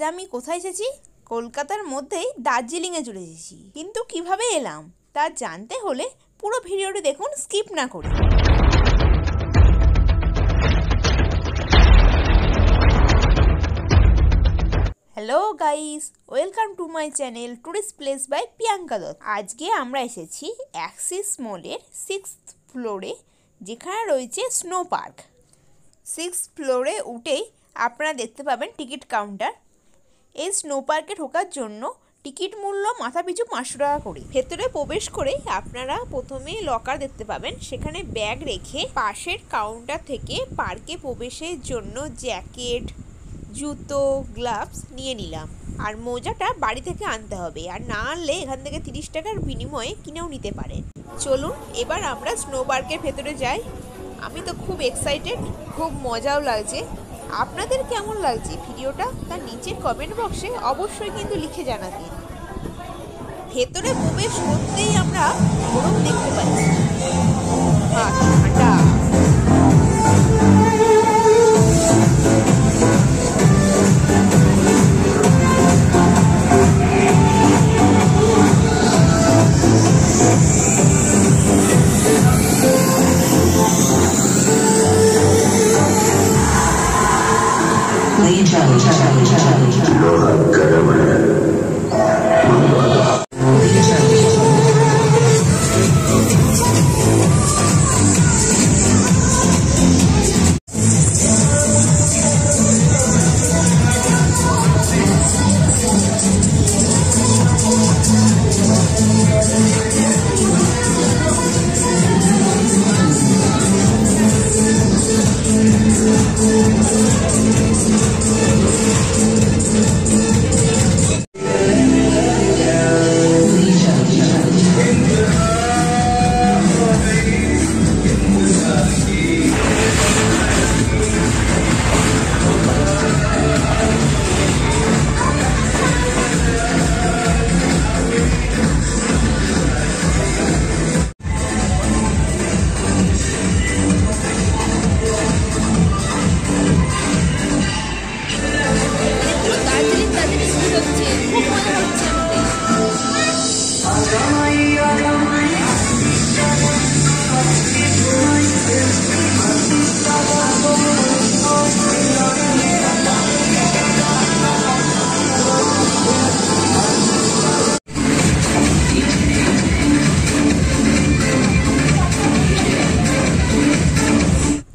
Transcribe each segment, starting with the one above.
আমি কোথায় এসেছি? কলকাতার মধ্যেই দার্জিলিংয়ে চলে এসেছি। কিন্তু কিভাবে এলাম তা জানতে হলে পুরো ভিডিওটি দেখুন, স্কিপ না করে। Hello guys, welcome to my channel tourist place by Priyanka Dutta. আজকে আমরা এসেছি অ্যাক্সিস মলের 6th ফ্লোরে, যেখানে রয়েছে স্নো পার্ক। 6th ফ্লোরে উঠেই আপনারা দেখতে পাবেন টিকিট কাউন্টার। এই স্নো পার্কে ঢোকার জন্য টিকিট মূল্য মাথাপিছু 500 টাকা করে। ভেতরে প্রবেশ করে আপনারা প্রথমে লকার দেখতে পাবেন, সেখানে ব্যাগ রেখে পাশের কাউন্টার থেকে পার্কে প্রবেশের জন্য জ্যাকেট, জুতো, গ্লাভস নিয়ে নিলাম। আর মোজাটা বাড়ি থেকে আনতে হবে, আর না আনলে এখান থেকে 30 টাকার বিনিময়ে কিনেও নিতে পারেন। চলুন এবার আমরা স্নো পার্কের ভেতরে যাই। আমি তো খুব এক্সাইটেড, খুব মজাও লাগছে। আপনাদের কেমন লাগছে ভিডিওটা তা নিচের কমেন্ট বক্সে অবশ্যই কিন্তু লিখে জানাবেন। ভেতরে প্রবেশ করতেই আমরা বরফ দেখতে পাচ্ছি। ঠান্ডা।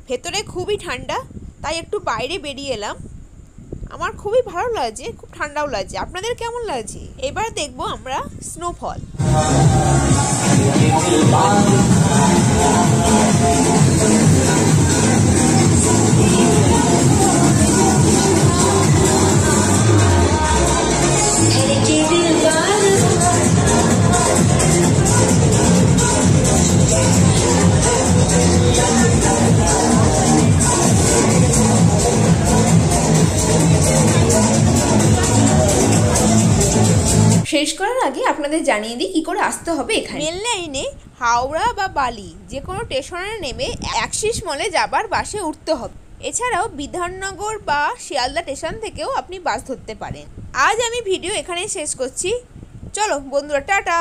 ভেতরে খুবই ঠান্ডা, তাই একটু বাইরে বেরিয়ে এলাম। আমার খুবই ভালো লাগছে, খুব ঠান্ডাও লাগছে। আপনাদের কেমন লাগছে? এবার দেখবো আমরা স্নোফল। শেষ করার আগে আপনাদের জানিয়ে দিই কি করে আসতে হবে এখানে। মেন লাইনে হাওড়া বা বালি যে কোনো স্টেশনে নেমে অ্যাক্সিস মলে যাবার বাসে উঠতে হবে। এছাড়াও বিধাননগর বা শিয়ালদা স্টেশন থেকেও আপনি বাস ধরতে পারেন। আজ আমি ভিডিও এখানেই শেষ করছি। চলো বন্ধুরা, টাটা।